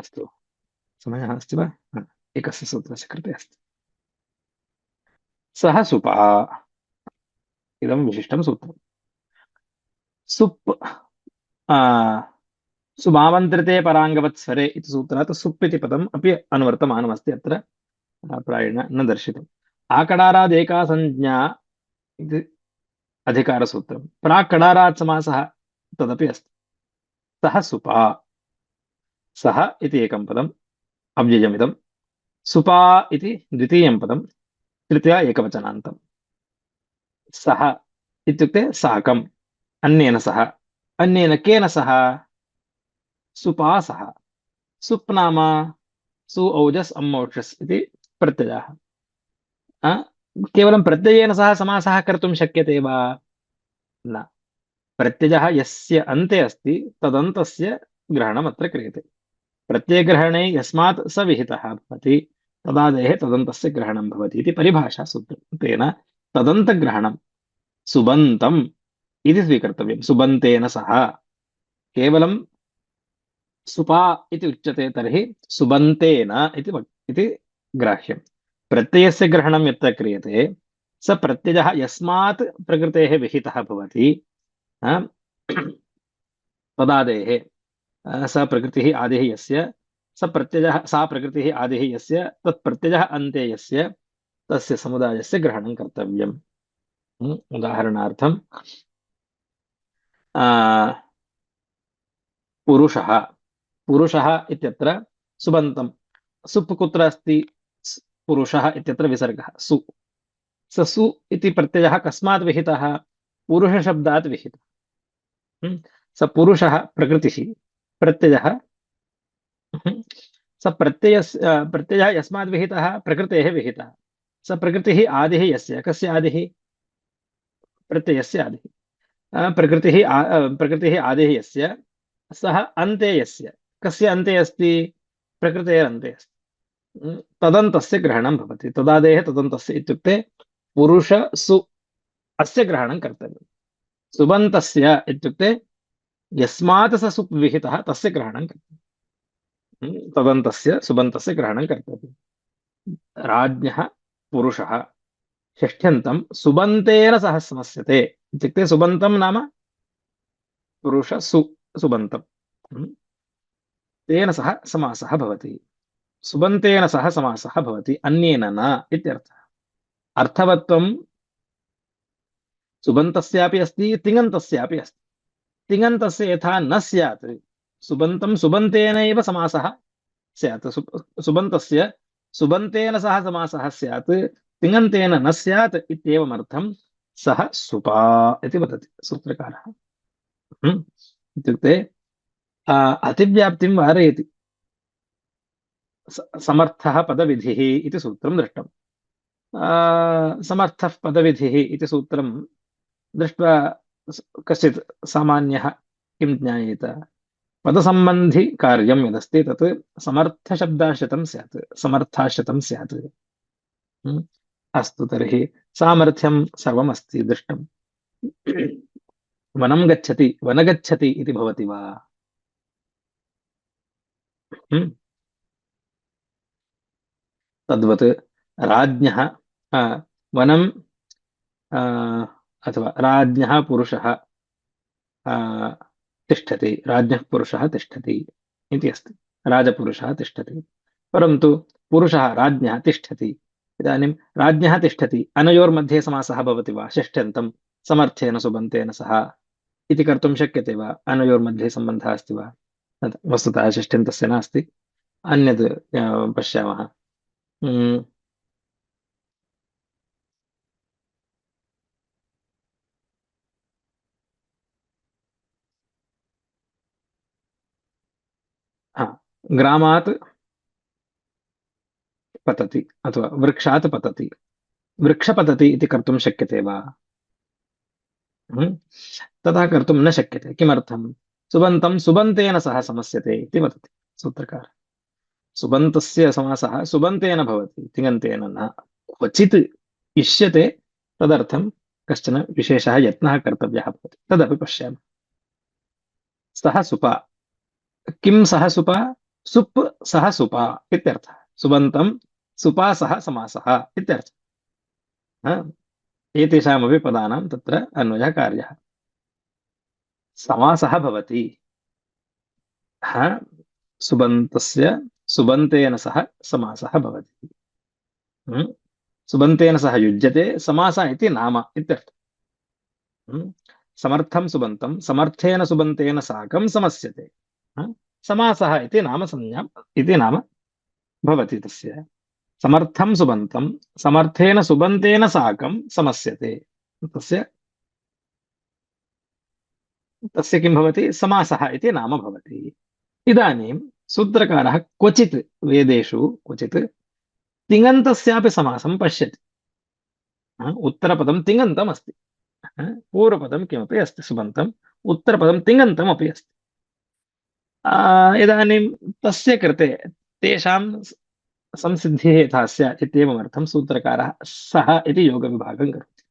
अस्तु समयः अस्ति वा? एकस्य सूत्रस्य कृते अस्ति। सः सुपः। इदं विशिष्टं सूत्रम्। सुप् आ, सुमामन्त्रिते पराङ्गवत्स्वरे इति सूत्रात् सुप् इति पदम् अपि अनुवर्तमानमस्ति अत्र। प्रायेण न दर्शितम्। आकडारादेका संज्ञा इति अधिकारसूत्रम्। प्राक्कडारात् समासः तदपि अस्ति। सः सुपा। सः इति एकं पदम् अव्ययमिदं। सुपा इति द्वितीयं पदं तृतीया एकवचनान्तम्। सः इत्युक्ते साकम्, अन्येन सह। अन्येन केन सह? सुपा सह। सुप् नाम सु औजस् अम्मौषस् इति प्रत्ययः। अ? केवलं प्रत्ययेन सह समासः कर्तुं शक्यते वा? न। प्रत्ययः यस्य अन्ते अस्ति तदन्तस्य ग्रहणम् अत्र क्रियते। प्रत्ययग्रहणे यस्मात् स विहितः भवति तदादेः तदन्तस्य ग्रहणं भवति इति परिभाषा सूत्रं। तेन तदन्तग्रहणं सुबन्तम् इति स्वीकर्तव्यं। सुबन्तेन सह। केवलं सुपा इति उच्यते तर्हि सुबन्तेन इति ग्राह्यम्। प्रत्ययस्य ग्रहणं यत्र क्रियते स प्रत्ययः यस्मात् प्रकृतेः विहितः भवति तदादेः स प्रकृतिः आदिः यस्य स प्रत्ययः सा प्रकृतिः आदिः यस्य तत्प्रत्ययः अन्ते यस्य तस्य समुदायस्य ग्रहणं कर्तव्यम्। उदाहरणार्थं पुरुषः। पुरुषः इत्यत्र सुबन्तं। सुप् कुत्र अस्ति? पुरुषः इत्यत्र विसर्गः सु। स सु इति प्रत्ययः कस्मात् विहितः? पुरुषशब्दात् विहितः। स पुरुषः प्रकृतिः। प्रत्ययः स प्रत्ययः यस्मात् विहितः? प्रकृतेः विहितः। स प्रकृतिः आदिः यस्य। कस्य आदिः? प्रत्ययस्य आदिः। प्रकृतिः आदिः यस्य सः अन्ते यस्य। कस्य अन्ते अस्ति? प्रकृतेरन्ते अस्ति। तदन्तस्य ग्रहणं भवति। तदादेः तदन्तस्य इत्युक्ते पुरुष सु अस्य ग्रहणं कर्तव्यम्। सुबन्तस्य इत्युक्ते यस्मात् स सुप् विहितः तस्य ग्रहणं कर्तव्यम्। तदन्तस्य सुबन्तस्य ग्रहणं कर्तव्यम्। राज्ञः पुरुषः षष्ठ्यन्तं सुबन्तेन सह समस्यते इत्युक्ते सुबन्तं नाम पुरुष सुबन्तं। तेन सह समासः भवति। सुबन्तेन सह समासः भवति, अन्येन न इत्यर्थः। अर्थवत्त्वं सुबन्तस्यापि अस्ति, तिङन्तस्यापि अस्ति। तिङन्तस्य यथा न स्यात् सुबन्तं सुबन्तेन एव समासः स्यात्। सुबन्तस्य सुबन्तेन सह समासः स्यात्, तिङन्तेन न स्यात् इत्येवमर्थं सः सुपा इति वदति सूत्रकारः। इत्युक्ते अतिव्याप्तिं वारयति। समर्थः पदविधिः इति सूत्रं दृष्टम्। समर्थः पदविधिः इति सूत्रं दृष्ट्वा कश्चित् सामान्यः किं ज्ञायेत? पदसम्बन्धि कार्यं यदस्ति तत् समर्थशब्दाश्रितं स्यात्, समर्थाश्रितं स्यात्। अस्तु तर्हि सामर्थ्यं सर्वमस्ति दृष्टं। वनं गच्छति वनगच्छति इति भवति वा? तद्वत् राज्ञः वनं अथवा राज्ञः पुरुषः तिष्ठति, राज्ञः पुरुषः तिष्ठति इति अस्ति। राजपुरुषः तिष्ठति। परन्तु पुरुषः राज्ञः तिष्ठति। इदानीं राज्ञः तिष्ठति अनयोर्मध्ये समासः भवति वा? षष्ठ्यन्तं समर्थेन सुबन्तेन सह इति कर्तुं शक्यते वा? अनयोर्मध्ये सम्बन्धः अस्ति वा? वस्तुतः षष्ठ्यन्तस्य नास्ति। अन्यद् पश्यामः। ग्रामात् पतति अथवा वृक्षात् पतति। वृक्षपतति इति कर्तुं शक्यते वा? तथा कर्तुं न शक्यते। किमर्थं? सुबन्तं सुबन्तेन सह समस्यते इति वदति सूत्रकारः। सुबन्तस्य समासः सुबन्तेन भवति, तिङन्तेन न। क्वचित् इष्यते, तदर्थं कश्चन विशेषः यत्नः कर्तव्यः भवति। तदपि पश्यामः। सः सुपा। किं सः सुपा? सुप् सह सुपा इत्यर्थः। सुबन्तं सुपा सह समासः इत्यर्थः। हा? एतेषामपि पदानां तत्र अन्वयः कार्यः। समासः भवति। हा? सुबन्तस्य सुबन्तेन सह समासः भवति। हम्म? सुबन्तेन सह युज्यते समासः इति नाम इत्यर्थः। हम्म? समर्थं सुबन्तं समर्थेन सुबन्तेन साकं समस्यते। हा? समासः इति नाम संज्ञा इति नाम भवति तस्य। समर्थं सुबन्तं समर्थेन सुबन्तेन साकं समस्यते। तस्य तस्य किं भवति समासः इति नाम भवति। इदानीं सूत्रकारः क्वचित् वेदेषु क्वचित् तिङन्तस्यापि समासं पश्यति। उत्तरपदं तिङन्तम् अस्ति। पूर्वपदं किमपि अस्ति सुबन्तम्, उत्तरपदं तिङन्तम् अपि अस्ति। इदानीं तस्य कृते तेषां संसिद्धिः यथा स्यात् इत्येवमर्थं सूत्रकारः सः इति योगविभागं करोति।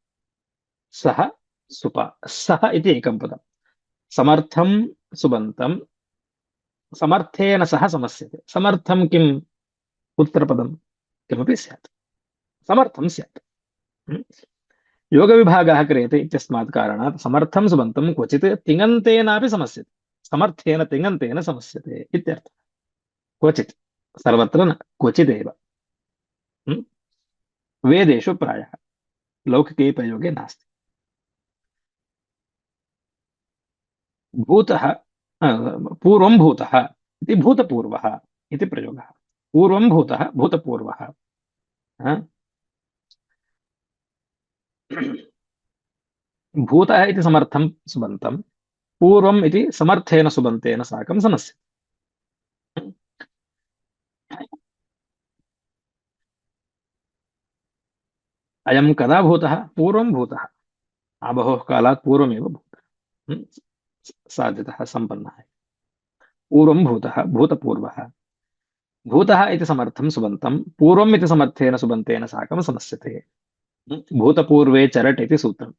सः सुप सः इति एकं पदं समर्थं सुबन्तं समर्थेन सह समस्यते। समर्थं किम् उत्तरपदं किमपि स्यात्, समर्थं स्यात्। योगविभागः क्रियते इत्यस्मात् कारणात् समर्थं सुबन्तं क्वचित् तिङन्तेनापि समस्यते। समर्थेन तिङन्तेन समस्यते इत्यर्थः। क्वचित्, सर्वत्र न, क्वचिदेव। वेदेषु प्रायः, लौकिके प्रयोगे नास्ति। भूतः पूर्वं भूतः इति भूतपूर्वः इति प्रयोगः। पूर्वं भूतः भूतपूर्वः। भूतः इति समर्थं सुबन्तं पूर्वम् इति समर्थेन सुबन्तेन साकं समस्यते। अयं कदा भूतः? पूर्वं भूतः, आबहोः कालात् पूर्वमेव भूतः। साध्यतः सम्पन्नः। पूर्वं भूतः भूतपूर्वः। भूतः इति समर्थं सुबन्तं पूर्वम् इति समर्थेन सुबन्तेन साकं समस्यते। भूतपूर्वे चरट् इति सूत्रम्।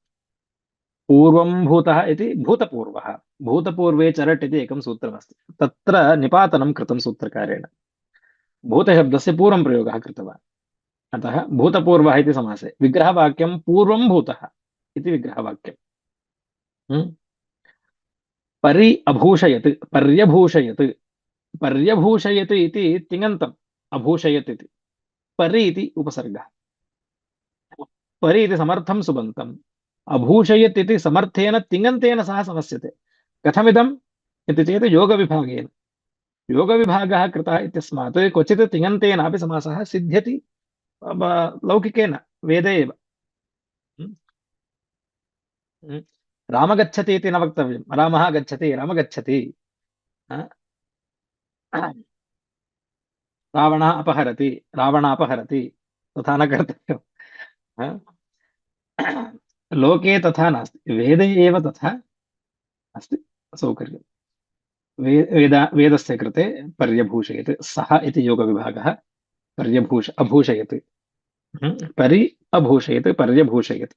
पूर्वं भूतः इति भूतपूर्वः, भूतपूर्वे चरट् इति एकं सूत्रमस्ति। तत्र निपातनं कृतं सूत्रकारेण। भूतशब्दस्य पूर्वं प्रयोगः कृतवान्। अतः भूतपूर्वः इति समासे विग्रहवाक्यं पूर्वं भूतः इति विग्रहवाक्यम्। परि अभूषयत् पर्यभूषयत्। पर्यभूषयत् इति तिङन्तम्, अभूषयत् इति परि इति उपसर्गः। परि इति समर्थं सुबन्तम्, अभूषयत् इति समर्थेन तिङन्तेन सह समस्यते। कथमिदम् इति चेत् योगविभागेन। योगविभागः कृतः इत्यस्मात् क्वचित् तिङन्तेनापि समासः सिद्ध्यति लौकिकेन वेदे एव। राम गच्छति इति न वक्तव्यं, रामः गच्छति, राम गच्छति। रावणः अपहरति, रावणापहरति, तथा न कर्तव्यम्। लोके तथा नास्ति, वेदे एव तथा अस्ति सौकर्यम्। वेदस्य कृते पर्यभूषयत्, सः इति योगविभागः अभूषयत्। परि अभूषयत् पर्यभूषयत्।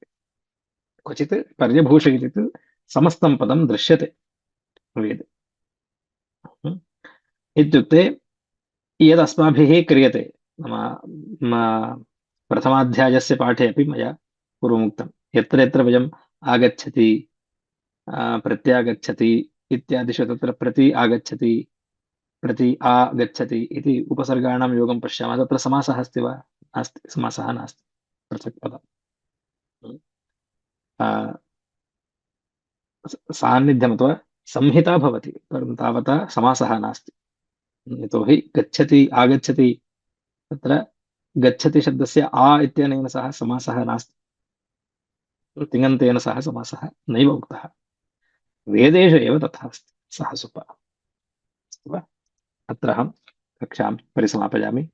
क्वचित् पर्यभूषयत् इति समस्तं पदं दृश्यते वेदे। इत्युक्ते यदस्माभिः क्रियते, नाम प्रथमाध्यायस्य पाठे अपि मया पूर्वमुक्तं, यत्र यत्र वयम् आगच्छति, प्रत्यागच्छति इत्यादिषु तत्र प्रति आगच्छति, प्रति आगच्छति इति उपसर्गाणां योगं पश्यामः, तत्र समासः अस्ति वा? नास्ति, समासः नास्ति, पृथक् पदम्। सान्निध्यम् अथवा संहिता भवति, परं तावता समासः नास्ति। यतोहि गच्छति आगच्छति, तत्र गच्छति शब्दस्य आ इत्यनेन सह समासः नास्ति, तिङन्तेन सह समासः नैव उक्तः। वेदेषु एव तथा अस्ति, सः सुपः। अस्तु वा? अत्र अहं कक्षां परिसमापयामि।